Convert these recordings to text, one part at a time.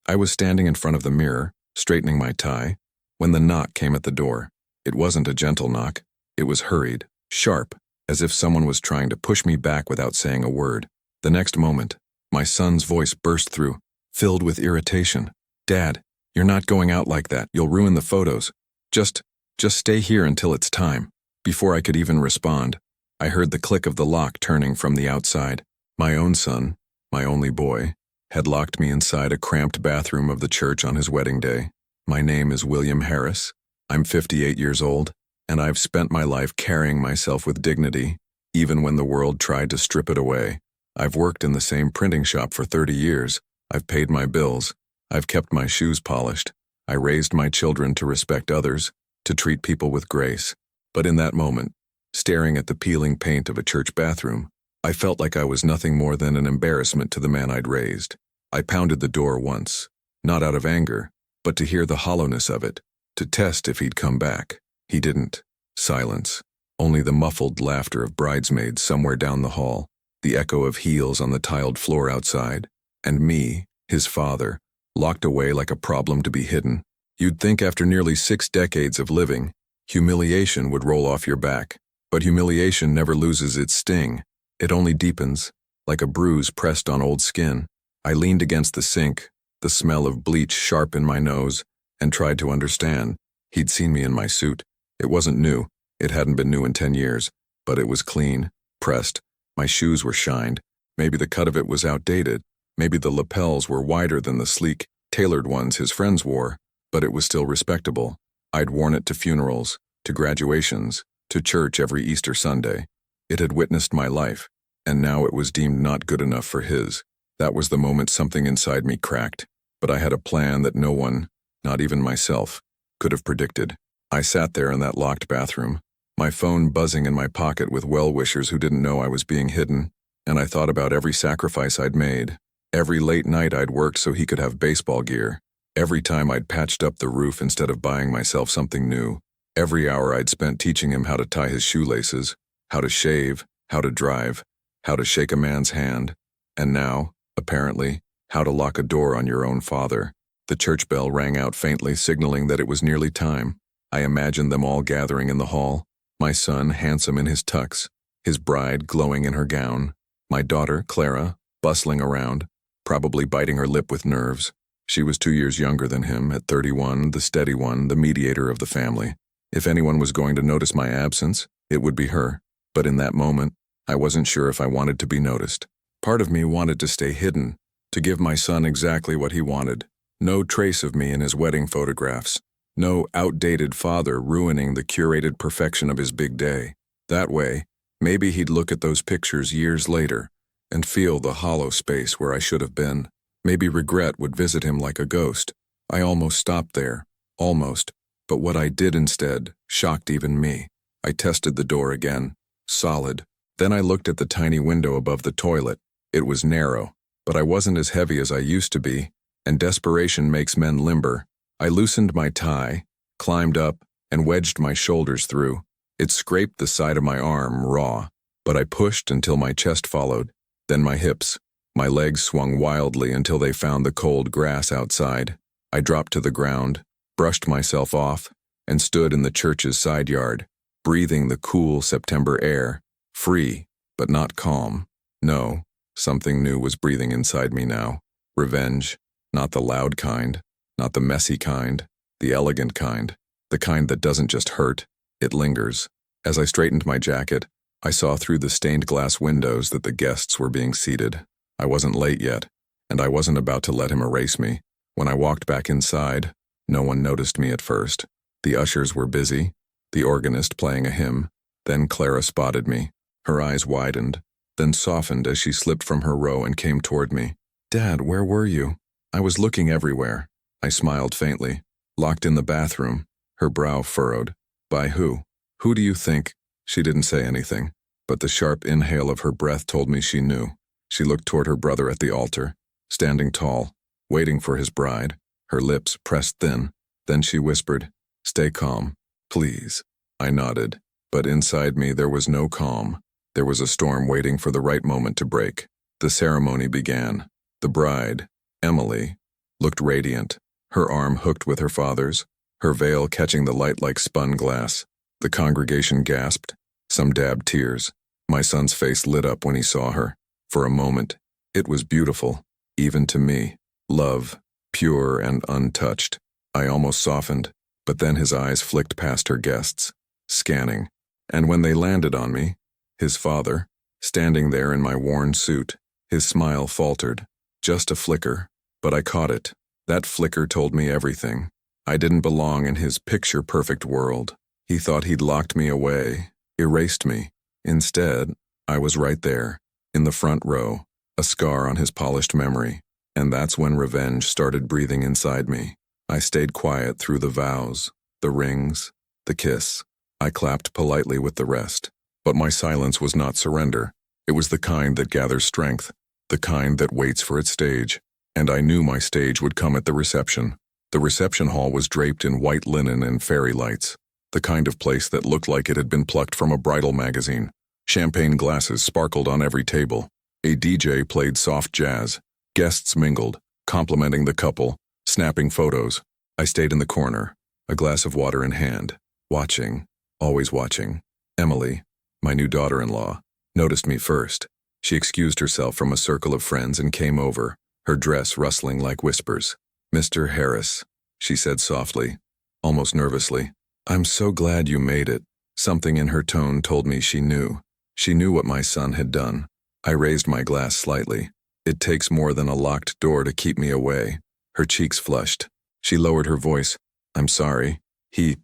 I was standing in front of the mirror, straightening my tie, when the knock came at the door. It wasn't a gentle knock. It was hurried, sharp, as if someone was trying to push me back without saying a word. The next moment, my son's voice burst through, filled with irritation. "Dad, you're not going out like that. You'll ruin the photos. Just stay here until it's time." Before I could even respond, I heard the click of the lock turning from the outside. My own son, my only boy, had locked me inside a cramped bathroom of the church on his wedding day. My name is William Harris. I'm 58 years old, and I've spent my life carrying myself with dignity, even when the world tried to strip it away. I've worked in the same printing shop for 30 years. I've paid my bills. I've kept my shoes polished. I raised my children to respect others, to treat people with grace. But in that moment, staring at the peeling paint of a church bathroom, I felt like I was nothing more than an embarrassment to the man I'd raised. I pounded the door once, not out of anger, but to hear the hollowness of it, to test if he'd come back. He didn't. Silence. Only the muffled laughter of bridesmaids somewhere down the hall, the echo of heels on the tiled floor outside, and me, his father, locked away like a problem to be hidden. You'd think after nearly 6 decades of living, humiliation would roll off your back. But humiliation never loses its sting. It only deepens, like a bruise pressed on old skin. I leaned against the sink, the smell of bleach sharp in my nose, and tried to understand. He'd seen me in my suit. It wasn't new. It hadn't been new in 10 years, but it was clean, pressed. My shoes were shined. Maybe the cut of it was outdated. Maybe the lapels were wider than the sleek, tailored ones his friends wore, but it was still respectable. I'd worn it to funerals, to graduations, to church every Easter Sunday. It had witnessed my life, and now it was deemed not good enough for his. That was the moment something inside me cracked, but I had a plan that no one, not even myself, could have predicted. I sat there in that locked bathroom, my phone buzzing in my pocket with well-wishers who didn't know I was being hidden, and I thought about every sacrifice I'd made, every late night I'd worked so he could have baseball gear, every time I'd patched up the roof instead of buying myself something new, every hour I'd spent teaching him how to tie his shoelaces, how to shave, how to drive, how to shake a man's hand, and now, apparently, how to lock a door on your own father. The church bell rang out faintly, signaling that it was nearly time. I imagined them all gathering in the hall, my son handsome in his tux, his bride glowing in her gown, my daughter, Clara, bustling around, probably biting her lip with nerves. She was 2 years younger than him, at 31, the steady one, the mediator of the family. If anyone was going to notice my absence, it would be her. But in that moment, I wasn't sure if I wanted to be noticed. Part of me wanted to stay hidden, to give my son exactly what he wanted. No trace of me in his wedding photographs. No outdated father ruining the curated perfection of his big day. That way, maybe he'd look at those pictures years later and feel the hollow space where I should have been. Maybe regret would visit him like a ghost. I almost stopped there. Almost. But what I did instead shocked even me. I tested the door again. Solid. Then I looked at the tiny window above the toilet. It was narrow, but I wasn't as heavy as I used to be, and desperation makes men limber. I loosened my tie, climbed up, and wedged my shoulders through. It scraped the side of my arm raw, but I pushed until my chest followed, then my hips. My legs swung wildly until they found the cold grass outside. I dropped to the ground, brushed myself off, and stood in the church's side yard, breathing the cool September air, free, but not calm. No, something new was breathing inside me now. Revenge, not the loud kind, not the messy kind, the elegant kind, the kind that doesn't just hurt, it lingers. As I straightened my jacket, I saw through the stained glass windows that the guests were being seated. I wasn't late yet, and I wasn't about to let him erase me. When I walked back inside, no one noticed me at first. The ushers were busy, the organist playing a hymn. Then Clara spotted me. Her eyes widened, then softened as she slipped from her row and came toward me. "Dad, where were you?" I was looking everywhere. I smiled faintly. Locked in the bathroom, her brow furrowed. By who? Who do you think? She didn't say anything, but the sharp inhale of her breath told me she knew. She looked toward her brother at the altar, standing tall, waiting for his bride, her lips pressed thin. Then she whispered, "Stay calm, please." I nodded, but inside me there was no calm. There was a storm waiting for the right moment to break. The ceremony began. The bride, Emily, looked radiant, her arm hooked with her father's, her veil catching the light like spun glass. The congregation gasped. Some dabbed tears. My son's face lit up when he saw her. For a moment, it was beautiful, even to me. Love, pure and untouched. I almost softened, but then his eyes flicked past her guests, scanning. And when they landed on me, his father, standing there in my worn suit, his smile faltered. Just a flicker, but I caught it. That flicker told me everything. I didn't belong in his picture-perfect world. He thought he'd locked me away, erased me. Instead, I was right there, in the front row, a scar on his polished memory. And that's when revenge started breathing inside me. I stayed quiet through the vows, the rings, the kiss. I clapped politely with the rest. But my silence was not surrender. It was the kind that gathers strength, the kind that waits for its stage. And I knew my stage would come at the reception. The reception hall was draped in white linen and fairy lights, the kind of place that looked like it had been plucked from a bridal magazine. Champagne glasses sparkled on every table. A DJ played soft jazz. Guests mingled, complimenting the couple, snapping photos. I stayed in the corner, a glass of water in hand, watching, always watching. Emily, my new daughter-in-law, noticed me first. She excused herself from a circle of friends and came over, her dress rustling like whispers. "Mr. Harris," she said softly, almost nervously. "I'm so glad you made it." Something in her tone told me she knew. She knew what my son had done. I raised my glass slightly. "It takes more than a locked door to keep me away." Her cheeks flushed. She lowered her voice. "I'm sorry. He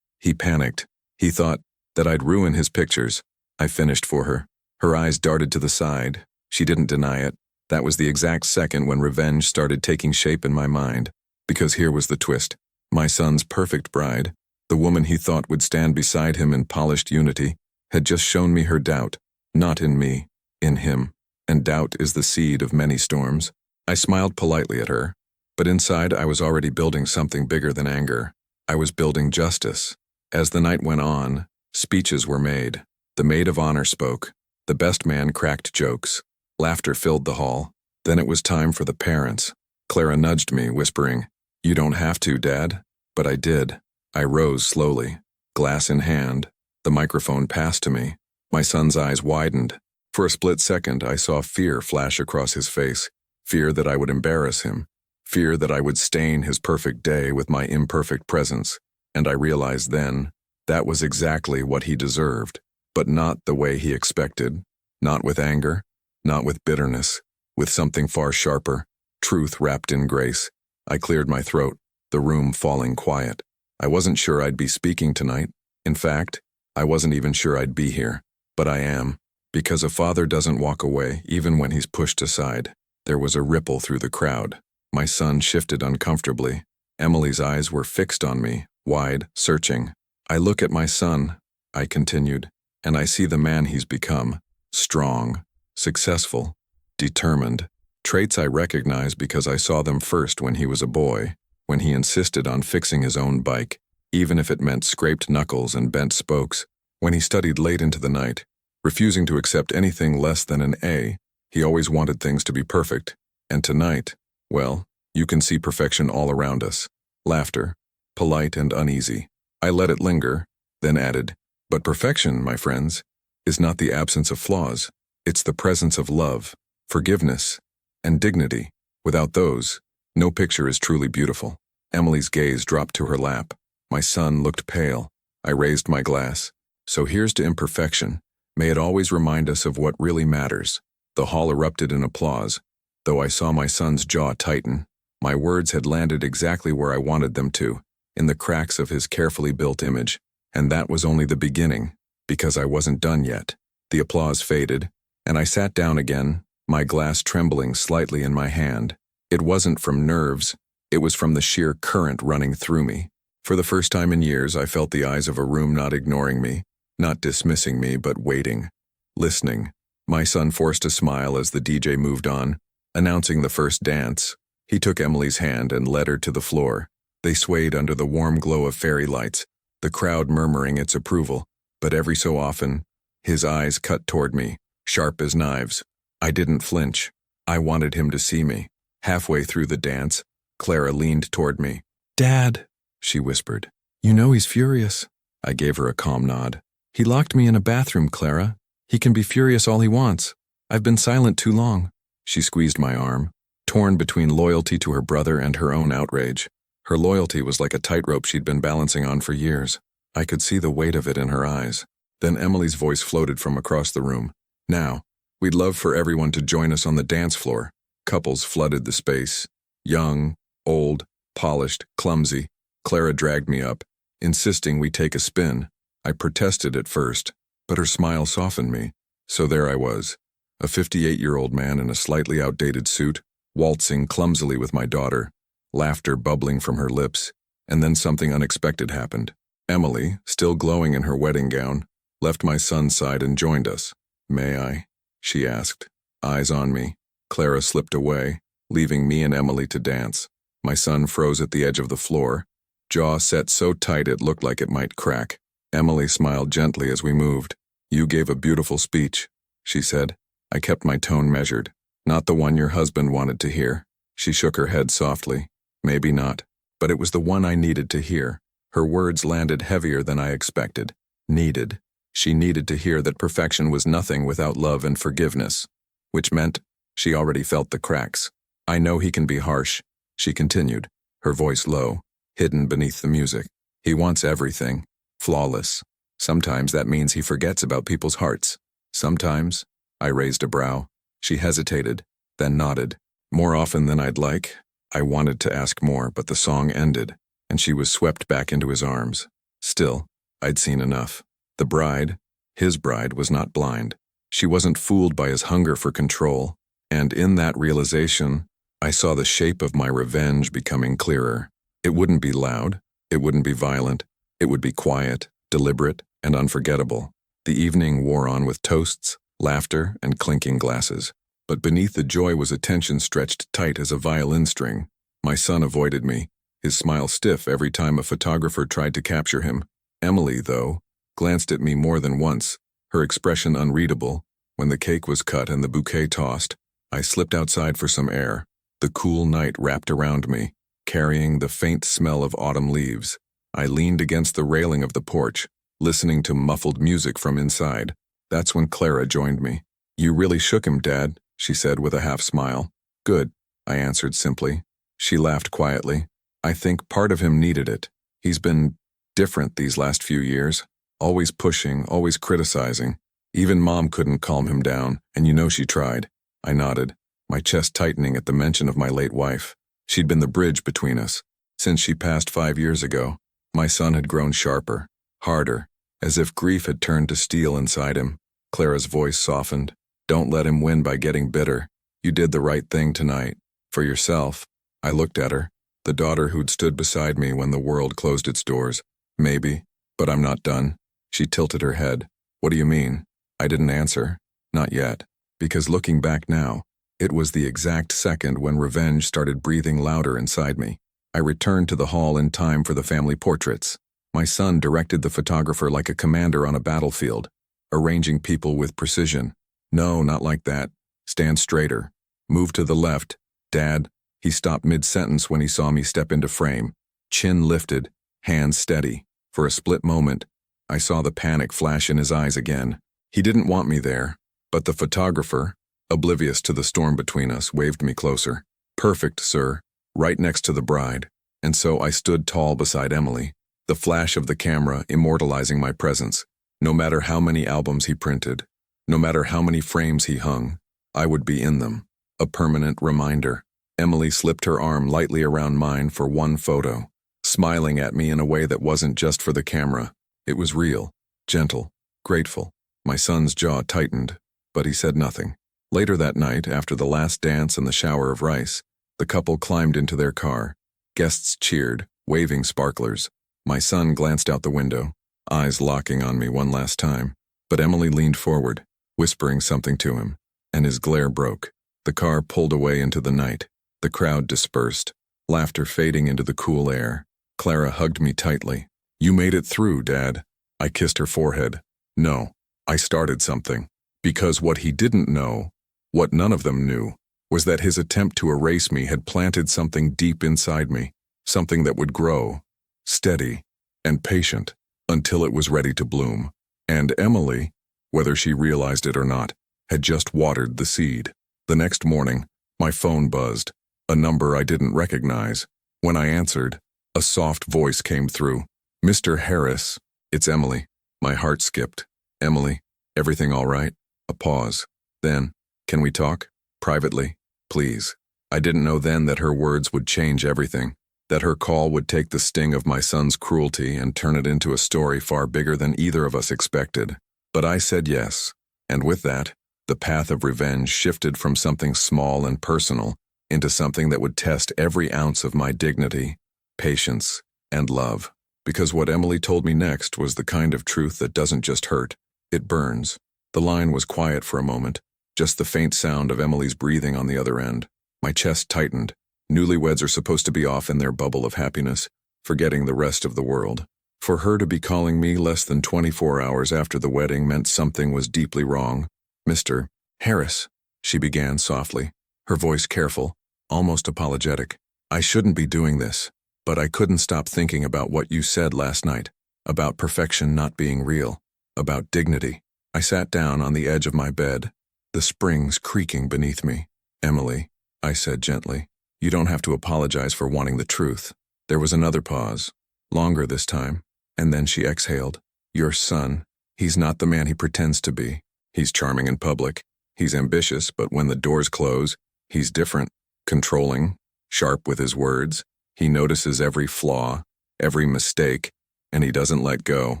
panicked. He thought that I'd ruin his pictures." I finished for her. Her eyes darted to the side. She didn't deny it. That was the exact second when revenge started taking shape in my mind. Because here was the twist. My son's perfect bride, the woman he thought would stand beside him in polished unity, had just shown me her doubt. Not in me, in him. And doubt is the seed of many storms. I smiled politely at her, but inside I was already building something bigger than anger. I was building justice. As the night went on, speeches were made. The maid of honor spoke. The best man cracked jokes. Laughter filled the hall. Then it was time for the parents. Clara nudged me, whispering, "You don't have to, Dad." But I did. I rose slowly, glass in hand. The microphone passed to me. My son's eyes widened. For a split second, I saw fear flash across his face. Fear that I would embarrass him. Fear that I would stain his perfect day with my imperfect presence. And I realized then, that was exactly what he deserved. But not the way he expected. Not with anger. Not with bitterness. With something far sharper. Truth wrapped in grace. I cleared my throat, the room falling quiet. I wasn't sure I'd be speaking tonight. In fact, I wasn't even sure I'd be here. But I am. Because a father doesn't walk away, even when he's pushed aside. There was a ripple through the crowd. My son shifted uncomfortably. Emily's eyes were fixed on me, wide, searching. "I look at my son," I continued, "and I see the man he's become. Strong, successful, determined. Traits I recognize because I saw them first when he was a boy, when he insisted on fixing his own bike, even if it meant scraped knuckles and bent spokes, when he studied late into the night, refusing to accept anything less than an A. He always wanted things to be perfect. And tonight, well, you can see perfection all around us. Laughter, polite and uneasy. I let it linger, then added, "But perfection, my friends, is not the absence of flaws. It's the presence of love, forgiveness, and dignity. Without those, no picture is truly beautiful." Emily's gaze dropped to her lap. My son looked pale. I raised my glass. "So here's to imperfection. May it always remind us of what really matters." The hall erupted in applause, though I saw my son's jaw tighten. My words had landed exactly where I wanted them to, in the cracks of his carefully built image. And that was only the beginning, because I wasn't done yet. The applause faded, and I sat down again, my glass trembling slightly in my hand. It wasn't from nerves, it was from the sheer current running through me. For the first time in years, I felt the eyes of a room not ignoring me, not dismissing me, but waiting, listening. My son forced a smile as the DJ moved on, announcing the first dance. He took Emily's hand and led her to the floor. They swayed under the warm glow of fairy lights, the crowd murmuring its approval, but every so often, his eyes cut toward me, sharp as knives. I didn't flinch. I wanted him to see me. Halfway through the dance, Clara leaned toward me. "Dad," she whispered. "You know he's furious." I gave her a calm nod. "He locked me in a bathroom, Clara. He can be furious all he wants. I've been silent too long." She squeezed my arm, torn between loyalty to her brother and her own outrage. Her loyalty was like a tightrope she'd been balancing on for years. I could see the weight of it in her eyes. Then Emily's voice floated from across the room. "Now, we'd love for everyone to join us on the dance floor." Couples flooded the space. Young, old, polished, clumsy. Clara dragged me up, insisting we take a spin. I protested at first, but her smile softened me. So there I was, a 58-year-old man in a slightly outdated suit, waltzing clumsily with my daughter, laughter bubbling from her lips, and then something unexpected happened. Emily, still glowing in her wedding gown, left my son's side and joined us. "May I?" she asked, eyes on me. Clara slipped away, leaving me and Emily to dance. My son froze at the edge of the floor, jaw set so tight it looked like it might crack. Emily smiled gently as we moved. "You gave a beautiful speech," she said. I kept my tone measured. "Not the one your husband wanted to hear." She shook her head softly. "Maybe not, but it was the one I needed to hear." Her words landed heavier than I expected. Needed. She needed to hear that perfection was nothing without love and forgiveness, which meant she already felt the cracks. "I know he can be harsh," she continued, her voice low, hidden beneath the music. "He wants everything, flawless. Sometimes that means he forgets about people's hearts. Sometimes," I raised a brow. She hesitated, then nodded. "More often than I'd like." I wanted to ask more, but the song ended, and she was swept back into his arms. Still, I'd seen enough. The bride, his bride, was not blind. She wasn't fooled by his hunger for control, and in that realization, I saw the shape of my revenge becoming clearer. It wouldn't be loud, it wouldn't be violent, it would be quiet, deliberate, and unforgettable. The evening wore on with toasts, laughter, and clinking glasses. But beneath the joy was a tension stretched tight as a violin string. My son avoided me, his smile stiff every time a photographer tried to capture him. Emily, though, glanced at me more than once, her expression unreadable. When the cake was cut and the bouquet tossed, I slipped outside for some air. The cool night wrapped around me, carrying the faint smell of autumn leaves. I leaned against the railing of the porch, listening to muffled music from inside. That's when Clara joined me. "You really shook him, Dad," she said with a half smile. "Good," I answered simply. She laughed quietly. "I think part of him needed it. He's been different these last few years. Always pushing, always criticizing. Even Mom couldn't calm him down, and you know she tried." I nodded, my chest tightening at the mention of my late wife. She'd been the bridge between us. Since she passed 5 years ago, my son had grown sharper, harder, as if grief had turned to steel inside him. Clara's voice softened. "Don't let him win by getting bitter. You did the right thing tonight. For yourself." I looked at her, the daughter who'd stood beside me when the world closed its doors. "Maybe, but I'm not done." She tilted her head. "What do you mean?" I didn't answer. Not yet. Because looking back now, it was the exact second when revenge started breathing louder inside me. I returned to the hall in time for the family portraits. My son directed the photographer like a commander on a battlefield, arranging people with precision. "No, not like that. Stand straighter. Move to the left. Dad." He stopped mid-sentence when he saw me step into frame. Chin lifted, hands steady. For a split moment, I saw the panic flash in his eyes again. He didn't want me there, but the photographer, oblivious to the storm between us, waved me closer. "Perfect, sir," right next to the bride. And so I stood tall beside Emily, the flash of the camera immortalizing my presence. No matter how many albums he printed, no matter how many frames he hung, I would be in them, a permanent reminder. Emily slipped her arm lightly around mine for one photo, smiling at me in a way that wasn't just for the camera. It was real, gentle, grateful. My son's jaw tightened, but he said nothing. Later that night, after the last dance and the shower of rice, the couple climbed into their car. Guests cheered, waving sparklers. My son glanced out the window, eyes locking on me one last time. But Emily leaned forward, whispering something to him, and his glare broke. The car pulled away into the night. The crowd dispersed, laughter fading into the cool air. Clara hugged me tightly. "You made it through, Dad." I kissed her forehead. "No, I started something." Because what he didn't know, what none of them knew, was that his attempt to erase me had planted something deep inside me, something that would grow, steady, and patient, until it was ready to bloom. And Emily, whether she realized it or not, had just watered the seed. The next morning, my phone buzzed, a number I didn't recognize. When I answered, a soft voice came through. "Mr. Harris, it's Emily." My heart skipped. "Emily, everything all right?" A pause. Then, "Can we talk? Privately? Please." I didn't know then that her words would change everything, that her call would take the sting of my son's cruelty and turn it into a story far bigger than either of us expected. But I said yes, and with that, the path of revenge shifted from something small and personal into something that would test every ounce of my dignity, patience, and love. Because what Emily told me next was the kind of truth that doesn't just hurt, it burns. The line was quiet for a moment, just the faint sound of Emily's breathing on the other end. My chest tightened. Newlyweds are supposed to be off in their bubble of happiness, forgetting the rest of the world. For her to be calling me less than 24 hours after the wedding meant something was deeply wrong. "Mr. Harris," she began softly, her voice careful, almost apologetic. "I shouldn't be doing this, but I couldn't stop thinking about what you said last night, about perfection not being real, about dignity." I sat down on the edge of my bed, the springs creaking beneath me. "Emily," I said gently, "you don't have to apologize for wanting the truth." There was another pause, longer this time, and then she exhaled. "Your son, he's not the man he pretends to be. He's charming in public. He's ambitious, but when the doors close, he's different. Controlling, sharp with his words. He notices every flaw, every mistake, and he doesn't let go.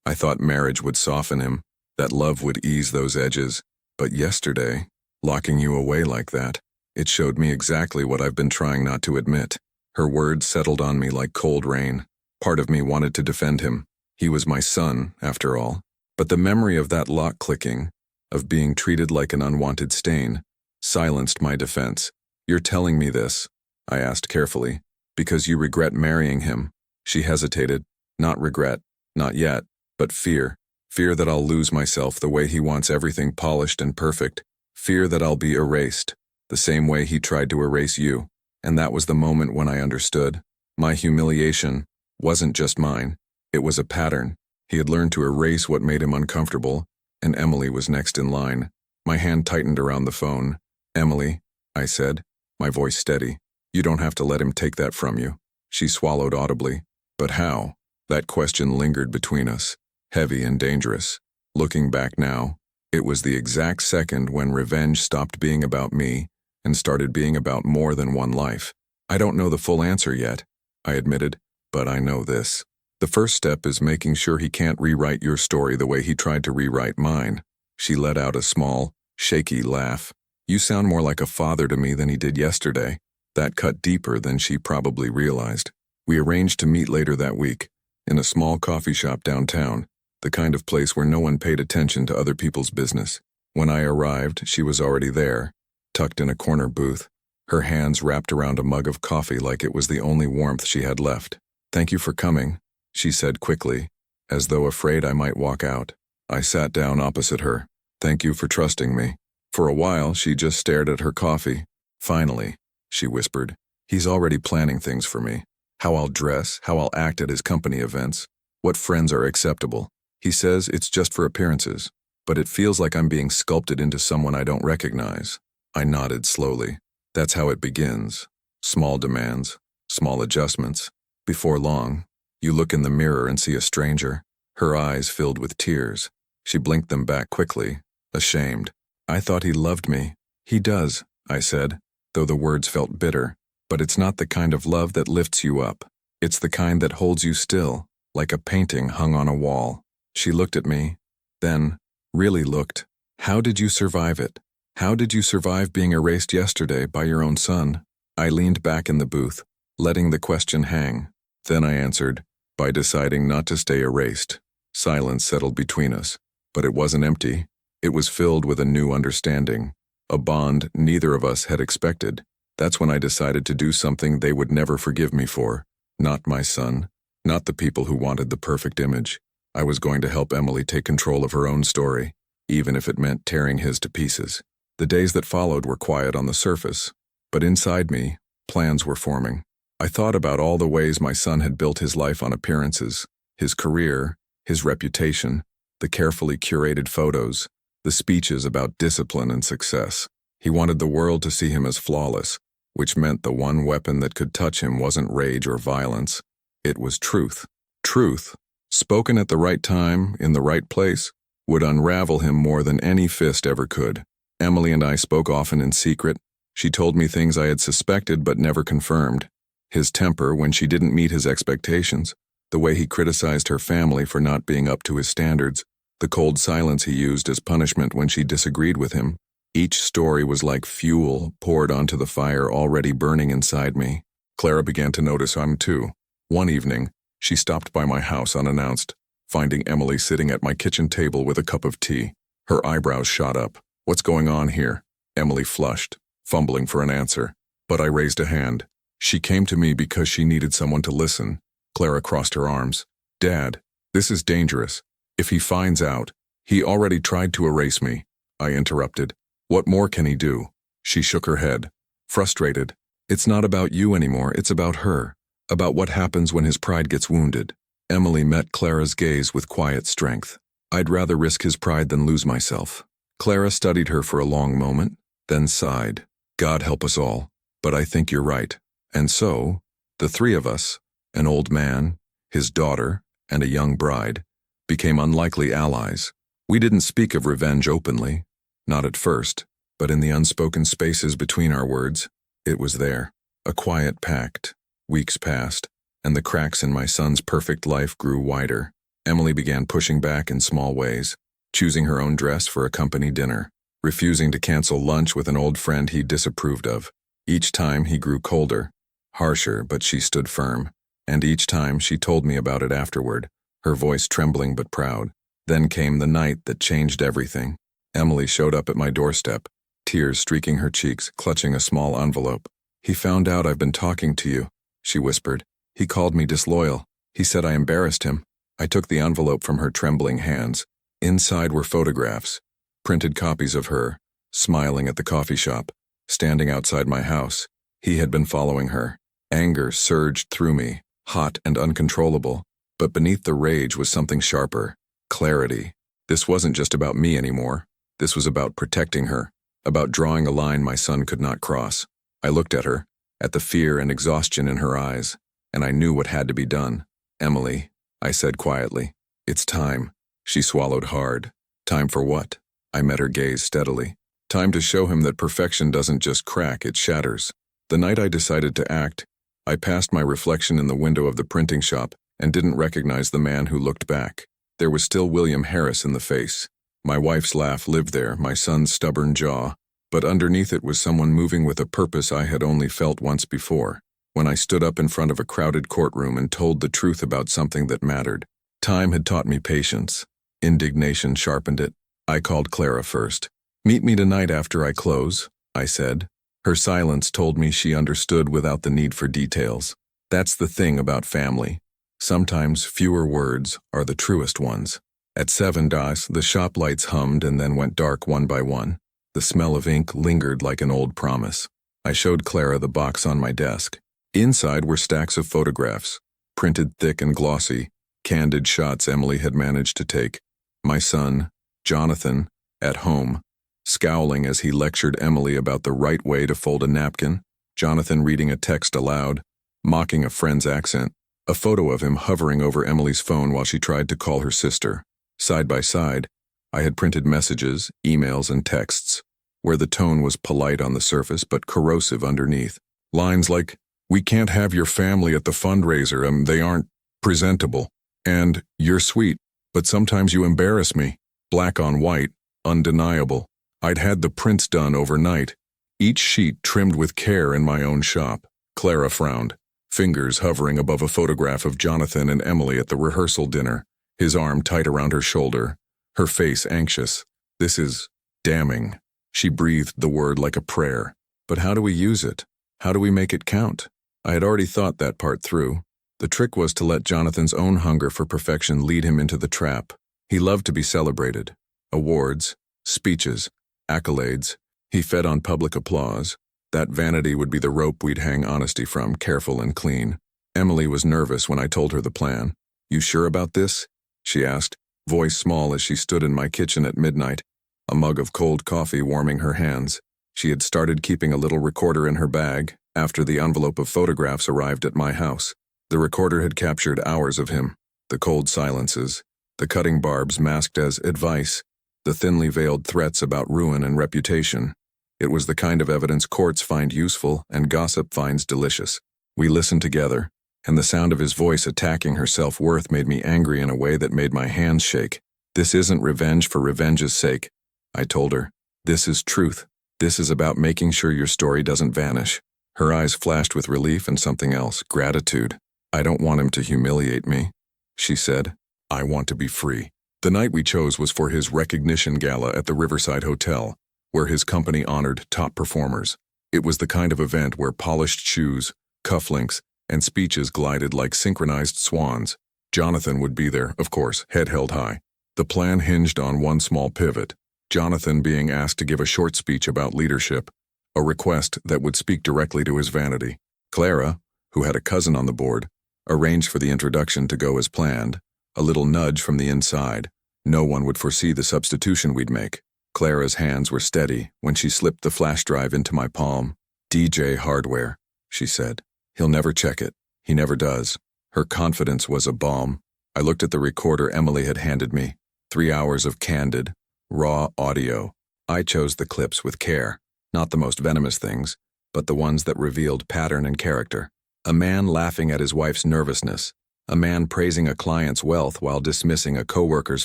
I thought marriage would soften him, that love would ease those edges. But yesterday, locking you away like that, it showed me exactly what I've been trying not to admit." Her words settled on me like cold rain. Part of me wanted to defend him. He was my son, after all. But the memory of that lock clicking, of being treated like an unwanted stain, silenced my defense. "You're telling me this," I asked carefully, "because you regret marrying him?" She hesitated. "Not regret, not yet, but fear. Fear that I'll lose myself the way he wants everything polished and perfect. Fear that I'll be erased, the same way he tried to erase you." And that was the moment when I understood. My humiliation wasn't just mine. It was a pattern. He had learned to erase what made him uncomfortable, and Emily was next in line. My hand tightened around the phone. "Emily," I said, my voice steady, "you don't have to let him take that from you." She swallowed audibly. But how? That question lingered between us, heavy and dangerous. Looking back now, it was the exact second when revenge stopped being about me and started being about more than one life. "I don't know the full answer yet," I admitted, "but I know this. The first step is making sure he can't rewrite your story the way he tried to rewrite mine." She let out a small, shaky laugh. "You sound more like a father to me than he did yesterday." That cut deeper than she probably realized. We arranged to meet later that week, in a small coffee shop downtown, the kind of place where no one paid attention to other people's business. When I arrived, she was already there, tucked in a corner booth, her hands wrapped around a mug of coffee like it was the only warmth she had left. "Thank you for coming," she said quickly, as though afraid I might walk out. I sat down opposite her. "Thank you for trusting me." For a while, she just stared at her coffee. "Finally," she whispered, "he's already planning things for me. How I'll dress, how I'll act at his company events, what friends are acceptable. He says it's just for appearances, but it feels like I'm being sculpted into someone I don't recognize." I nodded slowly. "That's how it begins. Small demands, small adjustments. Before long, you look in the mirror and see a stranger." Her eyes filled with tears. She blinked them back quickly, ashamed. "I thought he loved me." "He does," I said, though the words felt bitter. "But it's not the kind of love that lifts you up. It's the kind that holds you still, like a painting hung on a wall." She looked at me, then really looked. "How did you survive it? How did you survive being erased yesterday by your own son?" I leaned back in the booth, letting the question hang. Then I answered, "By deciding not to stay erased." Silence settled between us, but it wasn't empty. It was filled with a new understanding, a bond neither of us had expected. That's when I decided to do something they would never forgive me for. Not my son, not the people who wanted the perfect image. I was going to help Emily take control of her own story, even if it meant tearing his to pieces. The days that followed were quiet on the surface, but inside me, plans were forming. I thought about all the ways my son had built his life on appearances, his career, his reputation, the carefully curated photos, the speeches about discipline and success. He wanted the world to see him as flawless, which meant the one weapon that could touch him wasn't rage or violence. It was truth. Truth, spoken at the right time, in the right place, would unravel him more than any fist ever could. Emily and I spoke often in secret. She told me things I had suspected but never confirmed. His temper when she didn't meet his expectations, the way he criticized her family for not being up to his standards, the cold silence he used as punishment when she disagreed with him. Each story was like fuel poured onto the fire already burning inside me. Clara began to notice I'm too. One evening, she stopped by my house unannounced, finding Emily sitting at my kitchen table with a cup of tea. Her eyebrows shot up. "What's going on here?" Emily flushed, fumbling for an answer. But I raised a hand. She came to me because she needed someone to listen. Clara crossed her arms. "Dad, this is dangerous. If he finds out, he already tried to erase me." I interrupted. "What more can he do?" She shook her head, frustrated. "It's not about you anymore, it's about her. About what happens when his pride gets wounded." Emily met Clara's gaze with quiet strength. "I'd rather risk his pride than lose myself." Clara studied her for a long moment, then sighed. "God help us all, but I think you're right." And so, the three of us, an old man, his daughter, and a young bride, became unlikely allies. We didn't speak of revenge openly, not at first, but in the unspoken spaces between our words, it was there, a quiet pact. Weeks passed, and the cracks in my son's perfect life grew wider. Emily began pushing back in small ways, choosing her own dress for a company dinner, refusing to cancel lunch with an old friend he disapproved of. Each time he grew colder, harsher, but she stood firm, and each time she told me about it afterward, her voice trembling but proud. Then came the night that changed everything. Emily showed up at my doorstep, tears streaking her cheeks, clutching a small envelope. "He found out I've been talking to you," she whispered. "He called me disloyal. He said I embarrassed him." I took the envelope from her trembling hands. Inside were photographs, printed copies of her, smiling at the coffee shop, standing outside my house. He had been following her. Anger surged through me, hot and uncontrollable, but beneath the rage was something sharper, clarity. This wasn't just about me anymore. This was about protecting her, about drawing a line my son could not cross. I looked at her, at the fear and exhaustion in her eyes, and I knew what had to be done. "Emily," I said quietly, "it's time." She swallowed hard. "Time for what?" I met her gaze steadily. "Time to show him that perfection doesn't just crack, it shatters." The night I decided to act, I passed my reflection in the window of the printing shop and didn't recognize the man who looked back. There was still William Harris in the face. My wife's laugh lived there, my son's stubborn jaw, but underneath it was someone moving with a purpose I had only felt once before, when I stood up in front of a crowded courtroom and told the truth about something that mattered. Time had taught me patience. Indignation sharpened it. I called Clara first. "Meet me tonight after I close," I said. Her silence told me she understood without the need for details. That's the thing about family. Sometimes fewer words are the truest ones. At 7 the shop lights hummed and then went dark one by one. The smell of ink lingered like an old promise. I showed Clara the box on my desk. Inside were stacks of photographs, printed thick and glossy, candid shots Emily had managed to take. My son, Jonathan, at home, scowling as he lectured Emily about the right way to fold a napkin, Jonathan reading a text aloud, mocking a friend's accent, a photo of him hovering over Emily's phone while she tried to call her sister. Side by side, I had printed messages, emails, and texts, where the tone was polite on the surface but corrosive underneath. Lines like, "We can't have your family at the fundraiser, they aren't presentable," and "You're sweet, but sometimes you embarrass me." Black on white, undeniable. I'd had the prints done overnight, each sheet trimmed with care in my own shop. Clara frowned, fingers hovering above a photograph of Jonathan and Emily at the rehearsal dinner, his arm tight around her shoulder, her face anxious. "This is damning." She breathed the word like a prayer. "But how do we use it? How do we make it count?" I had already thought that part through. The trick was to let Jonathan's own hunger for perfection lead him into the trap. He loved to be celebrated. Awards, speeches, accolades. He fed on public applause. That vanity would be the rope we'd hang honesty from, careful and clean. Emily was nervous when I told her the plan. "You sure about this?" she asked, voice small as she stood in my kitchen at midnight, a mug of cold coffee warming her hands. She had started keeping a little recorder in her bag after the envelope of photographs arrived at my house. The recorder had captured hours of him, the cold silences, the cutting barbs masked as advice, the thinly veiled threats about ruin and reputation. It was the kind of evidence courts find useful and gossip finds delicious. We listened together, and the sound of his voice attacking her self-worth made me angry in a way that made my hands shake. "This isn't revenge for revenge's sake," I told her. "This is truth. This is about making sure your story doesn't vanish." Her eyes flashed with relief and something else, gratitude. "I don't want him to humiliate me," she said. "I want to be free." The night we chose was for his recognition gala at the Riverside Hotel, where his company honored top performers. It was the kind of event where polished shoes, cufflinks, and speeches glided like synchronized swans. Jonathan would be there, of course, head held high. The plan hinged on one small pivot, Jonathan being asked to give a short speech about leadership, a request that would speak directly to his vanity. Clara, who had a cousin on the board, arranged for the introduction to go as planned, a little nudge from the inside. No one would foresee the substitution we'd make. Clara's hands were steady when she slipped the flash drive into my palm. "DJ hardware," she said. "He'll never check it. He never does." Her confidence was a balm. I looked at the recorder Emily had handed me. 3 hours of candid, raw audio. I chose the clips with care, not the most venomous things, but the ones that revealed pattern and character. A man laughing at his wife's nervousness. A man praising a client's wealth while dismissing a coworker's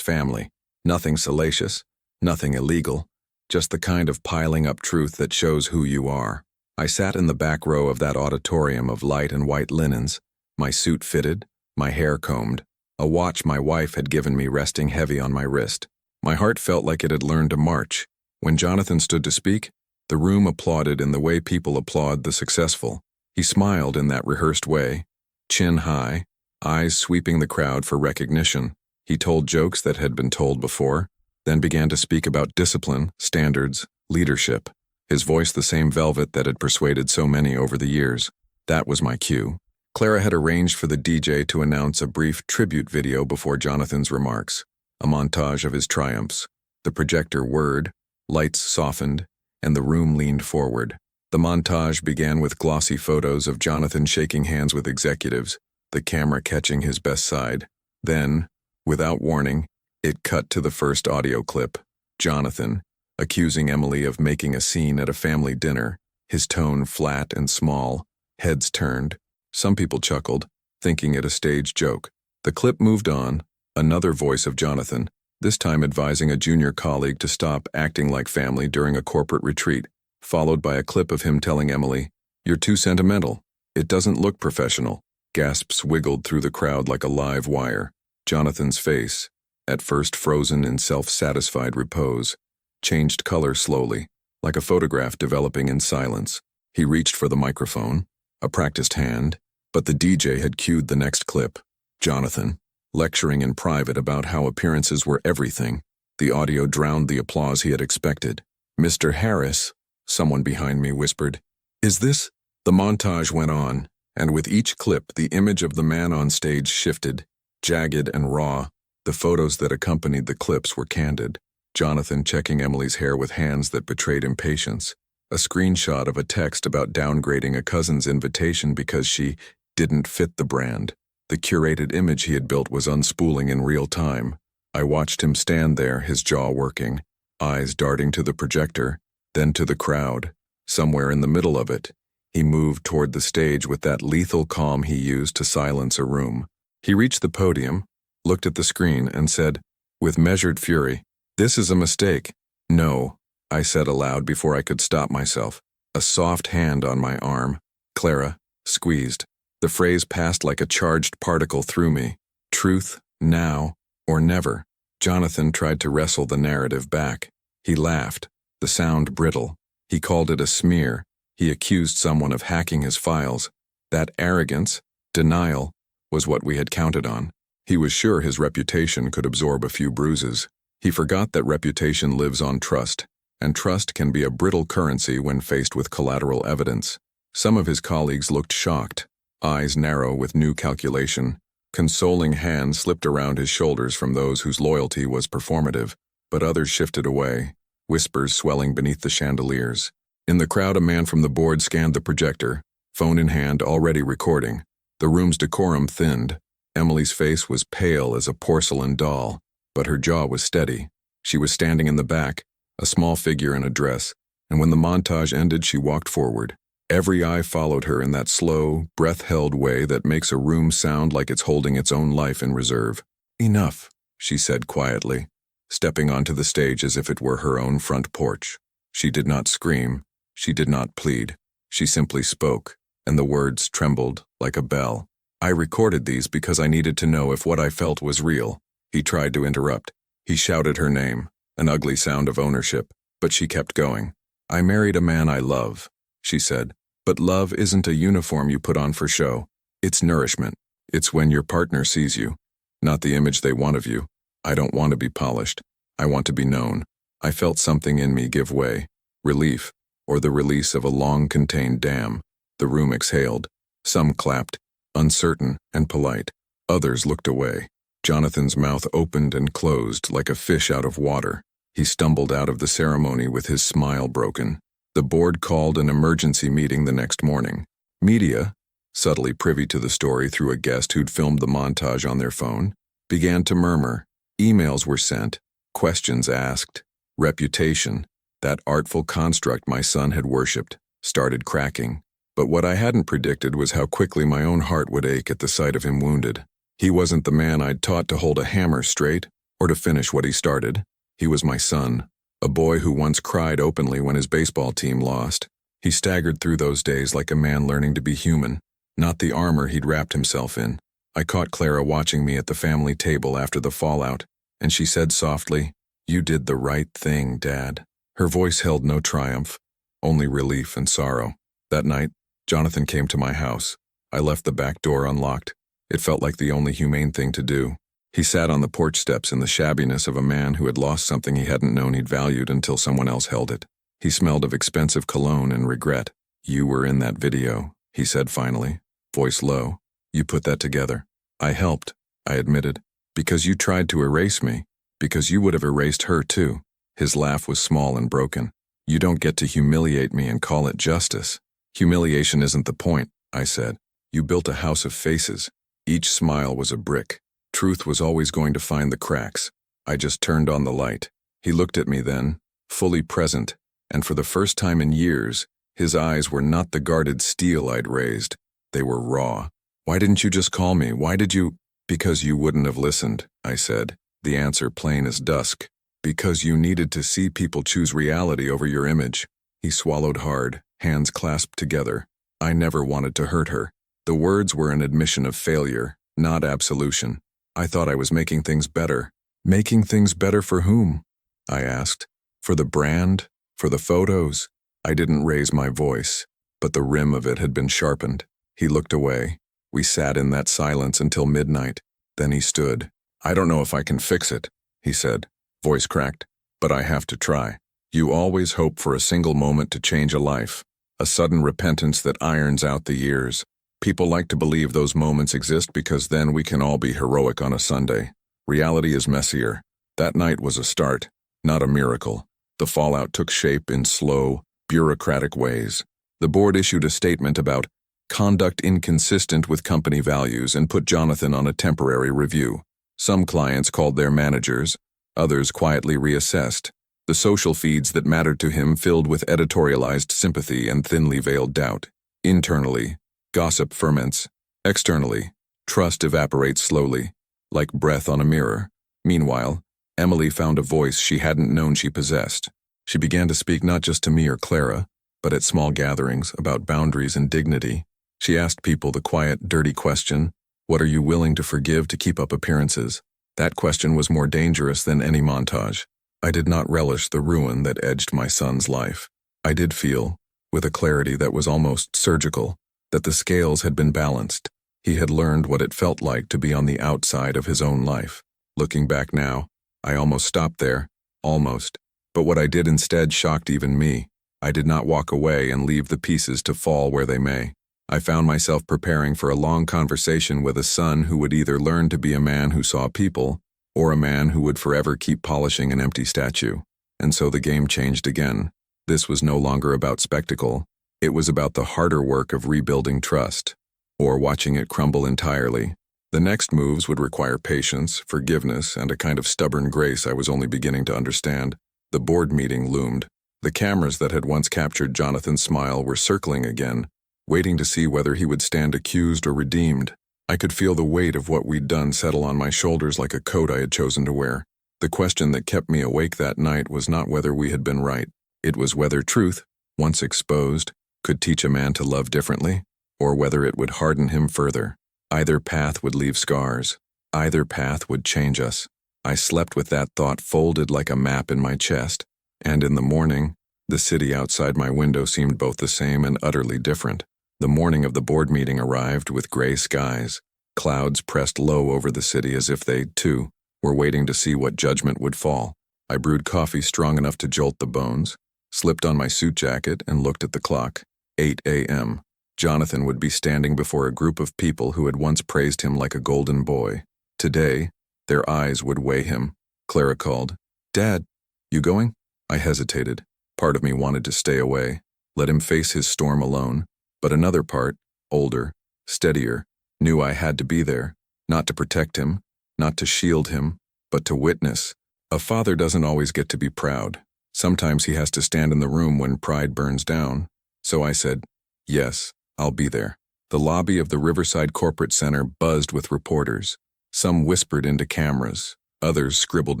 family. Nothing salacious, nothing illegal, just the kind of piling up truth that shows who you are. I sat in the back row of that auditorium of light and white linens, my suit fitted, my hair combed, a watch my wife had given me resting heavy on my wrist. My heart felt like it had learned to march. When Jonathan stood to speak, the room applauded in the way people applaud the successful. He smiled in that rehearsed way, chin high, eyes sweeping the crowd for recognition. He told jokes that had been told before, then began to speak about discipline, standards, leadership. His voice the same velvet that had persuaded so many over the years. That was my cue. Clara had arranged for the DJ to announce a brief tribute video before Jonathan's remarks, a montage of his triumphs. The projector whirred, lights softened, and the room leaned forward. The montage began with glossy photos of Jonathan shaking hands with executives, the camera catching his best side. Then, without warning, it cut to the first audio clip. Jonathan, accusing Emily of making a scene at a family dinner, his tone flat and small, heads turned. Some people chuckled, thinking it a stage joke. The clip moved on, another voice of Jonathan, this time advising a junior colleague to stop acting like family during a corporate retreat, followed by a clip of him telling Emily, "You're too sentimental. It doesn't look professional." Gasps wiggled through the crowd like a live wire. Jonathan's face, at first frozen in self-satisfied repose, changed color slowly, like a photograph developing in silence. He reached for the microphone, a practiced hand, but the DJ had cued the next clip. Jonathan, lecturing in private about how appearances were everything. The audio drowned the applause he had expected. "Mr. Harris," someone behind me whispered. "Is this?" The montage went on, and with each clip the image of the man on stage shifted, jagged and raw. The photos that accompanied the clips were candid. Jonathan checking Emily's hair with hands that betrayed impatience. A screenshot of a text about downgrading a cousin's invitation because she didn't fit the brand. The curated image he had built was unspooling in real time. I watched him stand there, his jaw working, eyes darting to the projector, then to the crowd. Somewhere in the middle of it, he moved toward the stage with that lethal calm he used to silence a room. He reached the podium, looked at the screen, and said, with measured fury, "This is a mistake." "No," I said aloud before I could stop myself. A soft hand on my arm. "Clara," squeezed. The phrase passed like a charged particle through me. Truth, now, or never. Jonathan tried to wrestle the narrative back. He laughed, the sound brittle. He called it a smear. He accused someone of hacking his files. That arrogance, denial, was what we had counted on. He was sure his reputation could absorb a few bruises. He forgot that reputation lives on trust, and trust can be a brittle currency when faced with collateral evidence. Some of his colleagues looked shocked, eyes narrow with new calculation. Consoling hands slipped around his shoulders from those whose loyalty was performative, but others shifted away, whispers swelling beneath the chandeliers. In the crowd, a man from the board scanned the projector, phone in hand, already recording. The room's decorum thinned. Emily's face was pale as a porcelain doll, but her jaw was steady. She was standing in the back, a small figure in a dress, and when the montage ended, she walked forward. Every eye followed her in that slow, breath-held way that makes a room sound like it's holding its own life in reserve. "Enough," she said quietly, stepping onto the stage as if it were her own front porch. She did not scream. She did not plead. She simply spoke, and the words trembled like a bell. "I recorded these because I needed to know if what I felt was real." He tried to interrupt. He shouted her name, an ugly sound of ownership, but she kept going. "I married a man I love," she said. "But love isn't a uniform you put on for show. It's nourishment. It's when your partner sees you, not the image they want of you. I don't want to be polished. I want to be known." I felt something in me give way. Relief, or the release of a long-contained dam. The room exhaled. Some clapped, uncertain and polite. Others looked away. Jonathan's mouth opened and closed like a fish out of water. He stumbled out of the ceremony with his smile broken. The board called an emergency meeting the next morning. Media, subtly privy to the story through a guest who'd filmed the montage on their phone, began to murmur. Emails were sent, questions asked. Reputation, that artful construct my son had worshipped, started cracking. But what I hadn't predicted was how quickly my own heart would ache at the sight of him wounded. He wasn't the man I'd taught to hold a hammer straight or to finish what he started. He was my son, a boy who once cried openly when his baseball team lost. He staggered through those days like a man learning to be human, not the armor he'd wrapped himself in. I caught Clara watching me at the family table after the fallout, and she said softly, "You did the right thing, Dad." Her voice held no triumph, only relief and sorrow. That night, Jonathan came to my house. I left the back door unlocked. It felt like the only humane thing to do. He sat on the porch steps in the shabbiness of a man who had lost something he hadn't known he'd valued until someone else held it. He smelled of expensive cologne and regret. "You were in that video," he said finally, voice low. "You put that together." "I helped," I admitted, "because you tried to erase me, because you would have erased her too." His laugh was small and broken. "You don't get to humiliate me and call it justice." "Humiliation isn't the point," I said. "You built a house of faces. Each smile was a brick. Truth was always going to find the cracks. I just turned on the light." He looked at me then, fully present, and for the first time in years, his eyes were not the guarded steel I'd raised. They were raw. "Why didn't you just call me? Why did you—" "Because you wouldn't have listened," I said, the answer plain as dusk. "Because you needed to see people choose reality over your image." He swallowed hard, hands clasped together. "I never wanted to hurt her." The words were an admission of failure, not absolution. I thought I was making things better. Making things better for whom? I asked. For the brand? For the photos? I didn't raise my voice, but the rim of it had been sharpened. He looked away. We sat in that silence until midnight. Then he stood. "I don't know if I can fix it," he said, voice cracked, "but I have to try. You always hope for a single moment to change a life, a sudden repentance that irons out the years. People like to believe those moments exist because then we can all be heroic on a Sunday. Reality is messier. That night was a start, not a miracle. The fallout took shape in slow, bureaucratic ways. The board issued a statement about conduct inconsistent with company values and put Jonathan on a temporary review. Some clients called their managers, others quietly reassessed. The social feeds that mattered to him filled with editorialized sympathy and thinly veiled doubt. Internally, gossip ferments. Externally, trust evaporates slowly, like breath on a mirror. Meanwhile, Emily found a voice she hadn't known she possessed. She began to speak not just to me or Clara, but at small gatherings about boundaries and dignity. She asked people the quiet, dirty question, "What are you willing to forgive to keep up appearances?" That question was more dangerous than any montage. I did not relish the ruin that edged my son's life. I did feel, with a clarity that was almost surgical, that the scales had been balanced. He had learned what it felt like to be on the outside of his own life. Looking back now, I almost stopped there. Almost. But what I did instead shocked even me. I did not walk away and leave the pieces to fall where they may. I found myself preparing for a long conversation with a son who would either learn to be a man who saw people, or a man who would forever keep polishing an empty statue. And so the game changed again. This was no longer about spectacle. It was about the harder work of rebuilding trust, or watching it crumble entirely. The next moves would require patience, forgiveness, and a kind of stubborn grace I was only beginning to understand. The board meeting loomed. The cameras that had once captured Jonathan's smile were circling again, waiting to see whether he would stand accused or redeemed. I could feel the weight of what we'd done settle on my shoulders like a coat I had chosen to wear. The question that kept me awake that night was not whether we had been right. It was whether truth, once exposed, could teach a man to love differently, or whether it would harden him further. Either path would leave scars. Either path would change us. I slept with that thought folded like a map in my chest, and in the morning, the city outside my window seemed both the same and utterly different. The morning of the board meeting arrived with gray skies. Clouds pressed low over the city as if they, too, were waiting to see what judgment would fall. I brewed coffee strong enough to jolt the bones, slipped on my suit jacket, and looked at the clock. 8 a.m. Jonathan would be standing before a group of people who had once praised him like a golden boy. Today, their eyes would weigh him. Clara called, "Dad, you going?" I hesitated. Part of me wanted to stay away, let him face his storm alone. But another part, older, steadier, knew I had to be there, not to protect him, not to shield him, but to witness. A father doesn't always get to be proud. Sometimes he has to stand in the room when pride burns down. So I said, "Yes, I'll be there." The lobby of the Riverside Corporate Center buzzed with reporters. Some whispered into cameras, others scribbled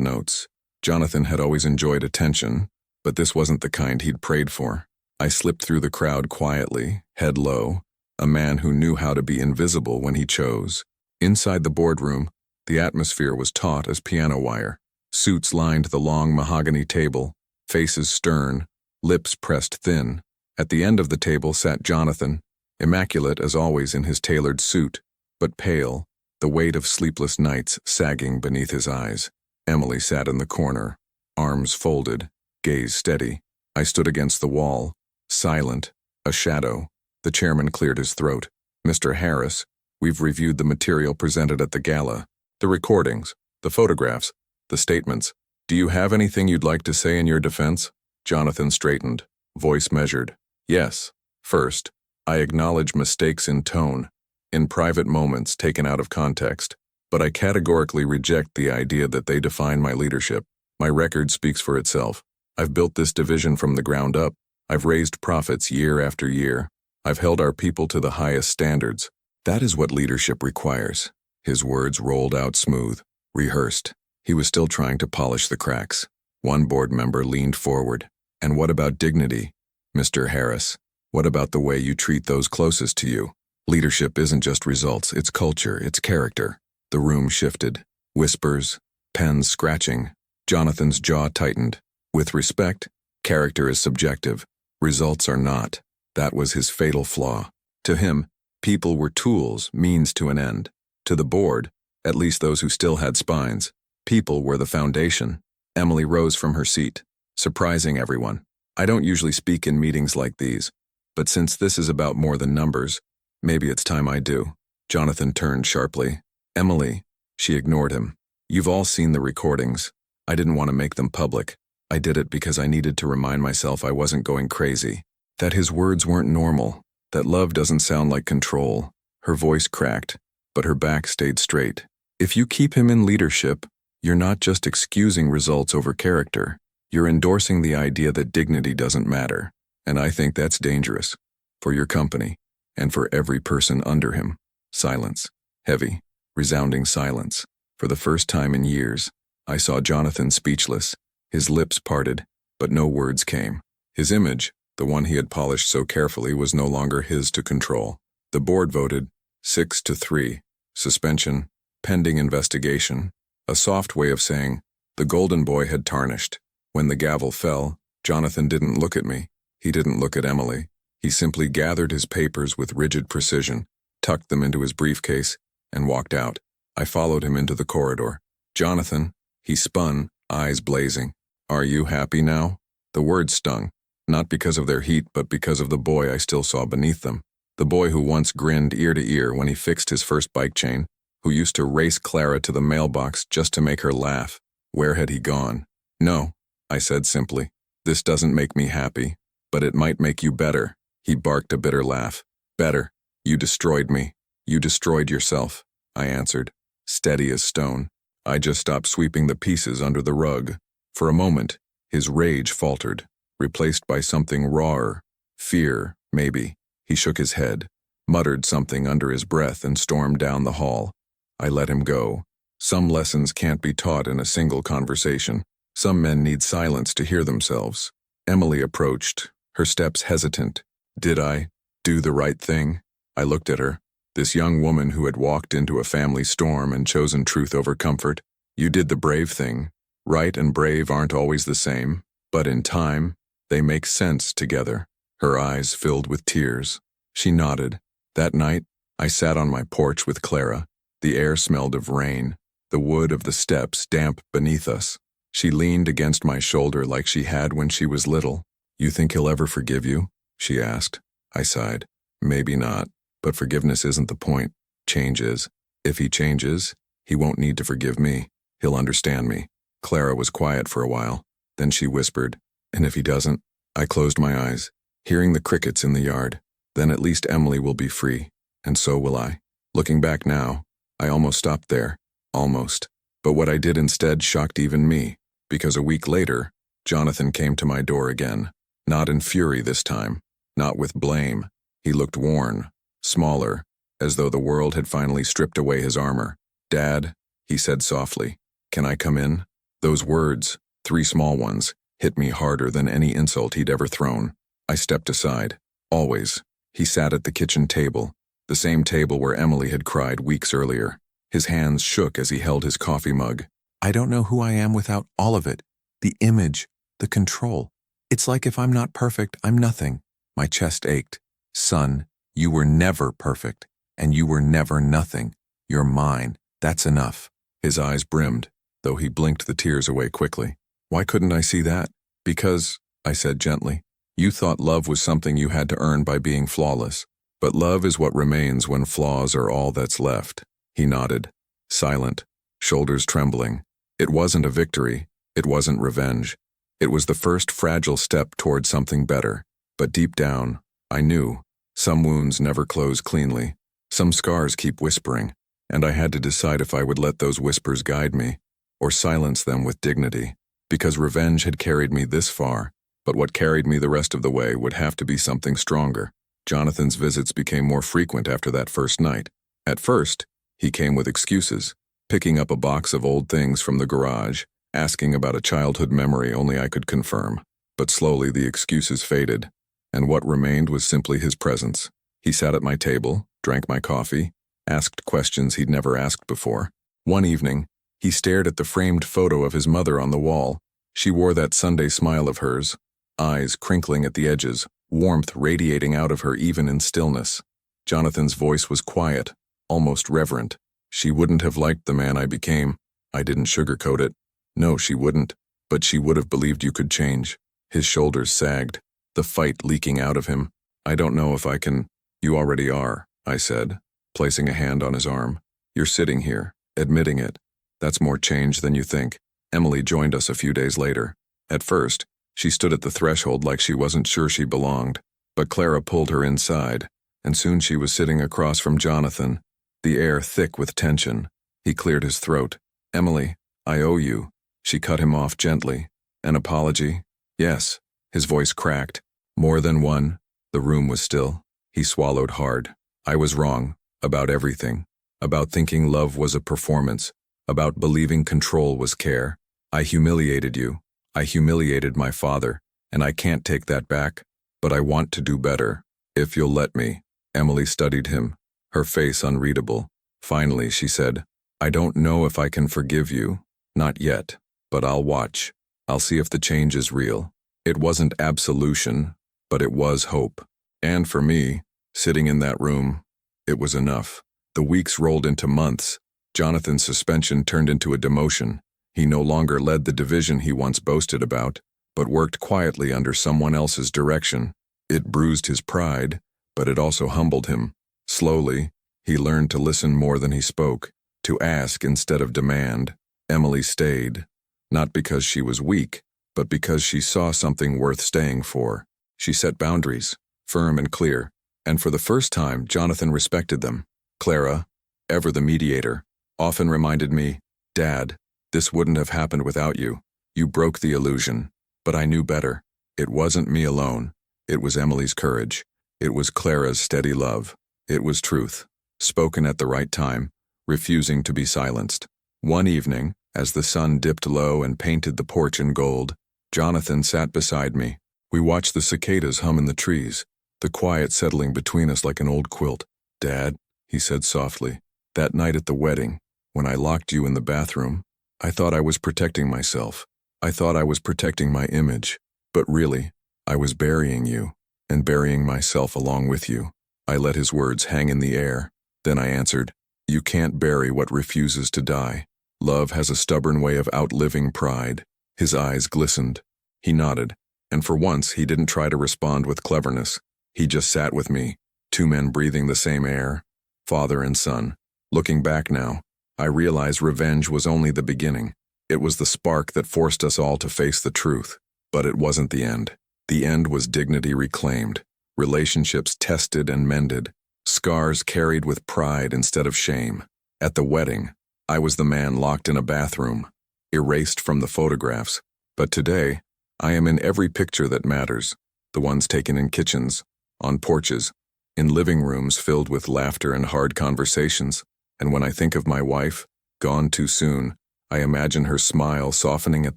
notes. Jonathan had always enjoyed attention, but this wasn't the kind he'd prayed for. I slipped through the crowd quietly, head low, a man who knew how to be invisible when he chose. Inside the boardroom, the atmosphere was taut as piano wire. Suits lined the long mahogany table, faces stern, lips pressed thin. At the end of the table sat Jonathan, immaculate as always in his tailored suit, but pale, the weight of sleepless nights sagging beneath his eyes. Emily sat in the corner, arms folded, gaze steady. I stood against the wall, silent, a shadow. The chairman cleared his throat. "Mr. Harris, we've reviewed the material presented at the gala, the recordings, the photographs, the statements. Do you have anything you'd like to say in your defense?" Jonathan straightened, voice measured. "Yes. First, I acknowledge mistakes in tone, in private moments taken out of context, but I categorically reject the idea that they define my leadership. My record speaks for itself. I've built this division from the ground up. I've raised profits year after year. I've held our people to the highest standards. That is what leadership requires." His words rolled out smooth, rehearsed. He was still trying to polish the cracks. One board member leaned forward. "And what about dignity, Mr. Harris? What about the way you treat those closest to you? Leadership isn't just results, it's culture, it's character." The room shifted. Whispers, pens scratching. Jonathan's jaw tightened. With respect, character is subjective. Results are not. That was his fatal flaw. To him, people were tools, means to an end. To the board, at least those who still had spines, people were the foundation. Emily rose from her seat, surprising everyone. "I don't usually speak in meetings like these, but since this is about more than numbers, maybe it's time I do." Jonathan turned sharply. "Emily," she ignored him. "You've all seen the recordings. I didn't want to make them public. I did it because I needed to remind myself I wasn't going crazy. That his words weren't normal. That love doesn't sound like control." Her voice cracked, but her back stayed straight. "If you keep him in leadership, you're not just excusing results over character. You're endorsing the idea that dignity doesn't matter. And I think that's dangerous. For your company, and for every person under him." Silence. Heavy, resounding silence. For the first time in years, I saw Jonathan speechless, his lips parted, but no words came. His image, the one he had polished so carefully, was no longer his to control. The board voted 6-3, suspension, pending investigation, a soft way of saying, the golden boy had tarnished. When the gavel fell, Jonathan didn't look at me. He didn't look at Emily. He simply gathered his papers with rigid precision, tucked them into his briefcase, and walked out. I followed him into the corridor. "Jonathan," he spun, eyes blazing. Are you happy now? The words stung, not because of their heat but because of the boy I still saw beneath them. The boy who once grinned ear to ear when he fixed his first bike chain, who used to race Clara to the mailbox just to make her laugh. Where had he gone? No, I said simply. This doesn't make me happy, but it might make you better. He barked a bitter laugh. Better. You destroyed me. You destroyed yourself, I answered, steady as stone. I just stopped sweeping the pieces under the rug. For a moment, his rage faltered, replaced by something rawer. Fear, maybe. He shook his head, muttered something under his breath and stormed down the hall. I let him go. Some lessons can't be taught in a single conversation. Some men need silence to hear themselves. Emily approached, her steps hesitant. Did I do the right thing? I looked at her, this young woman who had walked into a family storm and chosen truth over comfort. You did the brave thing. Right and brave aren't always the same, but in time, they make sense together. Her eyes filled with tears. She nodded. That night, I sat on my porch with Clara. The air smelled of rain, the wood of the steps damp beneath us. She leaned against my shoulder like she had when she was little. You think he'll ever forgive you? She asked. I sighed. Maybe not, but forgiveness isn't the point. Change is. If he changes, he won't need to forgive me. He'll understand me. Clara was quiet for a while. Then she whispered, and if he doesn't? I closed my eyes, hearing the crickets in the yard. Then at least Emily will be free, and so will I. Looking back now, I almost stopped there. Almost. But what I did instead shocked even me, because a week later, Jonathan came to my door again. Not in fury this time, not with blame. He looked worn, smaller, as though the world had finally stripped away his armor. Dad, he said softly, can I come in? Those words, 3 small ones, hit me harder than any insult he'd ever thrown. I stepped aside. Always. He sat at the kitchen table, the same table where Emily had cried weeks earlier. His hands shook as he held his coffee mug. I don't know who I am without all of it. The image, the control. It's like if I'm not perfect, I'm nothing. My chest ached. Son, you were never perfect, and you were never nothing. You're mine. That's enough. His eyes brimmed, though he blinked the tears away quickly. Why couldn't I see that? Because, I said gently, you thought love was something you had to earn by being flawless. But love is what remains when flaws are all that's left. He nodded, silent, shoulders trembling. It wasn't a victory. It wasn't revenge. It was the first fragile step toward something better. But deep down, I knew. Some wounds never close cleanly. Some scars keep whispering. And I had to decide if I would let those whispers guide me, or silence them with dignity. Because revenge had carried me this far, but what carried me the rest of the way would have to be something stronger. Jonathan's visits became more frequent after that first night. At first, he came with excuses, picking up a box of old things from the garage, asking about a childhood memory only I could confirm. But slowly the excuses faded, and what remained was simply his presence. He sat at my table, drank my coffee, asked questions he'd never asked before. One evening, he stared at the framed photo of his mother on the wall. She wore that Sunday smile of hers, eyes crinkling at the edges, warmth radiating out of her even in stillness. Jonathan's voice was quiet, almost reverent. She wouldn't have liked the man I became. I didn't sugarcoat it. No, she wouldn't. But she would have believed you could change. His shoulders sagged, the fight leaking out of him. I don't know if I can. You already are, I said, placing a hand on his arm. You're sitting here, admitting it. That's more change than you think. Emily joined us a few days later. At first, she stood at the threshold like she wasn't sure she belonged. But Clara pulled her inside, and soon she was sitting across from Jonathan, the air thick with tension. He cleared his throat. Emily, I owe you. She cut him off gently. An apology? Yes. His voice cracked. More than one. The room was still. He swallowed hard. I was wrong. About everything. About thinking love was a performance. About believing control was care. I humiliated you. I humiliated my father, and I can't take that back. But I want to do better. If you'll let me. Emily studied him, her face unreadable. Finally, she said, I don't know if I can forgive you. Not yet. But I'll watch. I'll see if the change is real. It wasn't absolution, but it was hope. And for me, sitting in that room, it was enough. The weeks rolled into months. Jonathan's suspension turned into a demotion. He no longer led the division he once boasted about, but worked quietly under someone else's direction. It bruised his pride, but it also humbled him. Slowly, he learned to listen more than he spoke, to ask instead of demand. Emily stayed, not because she was weak, but because she saw something worth staying for. She set boundaries, firm and clear, and for the first time, Jonathan respected them. Clara, ever the mediator, often reminded me, "Dad, this wouldn't have happened without you. You broke the illusion." But I knew better. It wasn't me alone. It was Emily's courage. It was Clara's steady love. It was truth, spoken at the right time, refusing to be silenced. One evening, as the sun dipped low and painted the porch in gold, Jonathan sat beside me. We watched the cicadas hum in the trees, the quiet settling between us like an old quilt. "Dad," he said softly, "that night at the wedding, when I locked you in the bathroom, I thought I was protecting myself. I thought I was protecting my image. But really, I was burying you, and burying myself along with you." I let his words hang in the air. Then I answered, "You can't bury what refuses to die. Love has a stubborn way of outliving pride." His eyes glistened. He nodded, and for once he didn't try to respond with cleverness. He just sat with me, two men breathing the same air, father and son. Looking back now, I realize revenge was only the beginning. It was the spark that forced us all to face the truth. But it wasn't the end. The end was dignity reclaimed, relationships tested and mended, scars carried with pride instead of shame. At the wedding, I was the man locked in a bathroom, erased from the photographs. But today, I am in every picture that matters, the ones taken in kitchens, on porches, in living rooms filled with laughter and hard conversations. And when I think of my wife, gone too soon, I imagine her smile softening at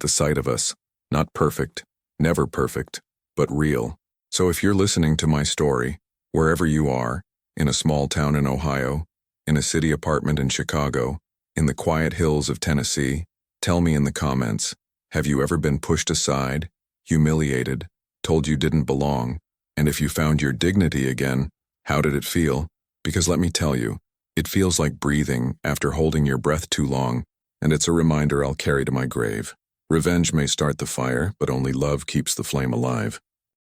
the sight of us. Not perfect, never perfect, but real. So if you're listening to my story, wherever you are, in a small town in Ohio, in a city apartment in Chicago, in the quiet hills of Tennessee, tell me in the comments, have you ever been pushed aside, humiliated, told you didn't belong? And if you found your dignity again, how did it feel? Because let me tell you, it feels like breathing after holding your breath too long, and it's a reminder I'll carry to my grave. Revenge may start the fire, but only love keeps the flame alive.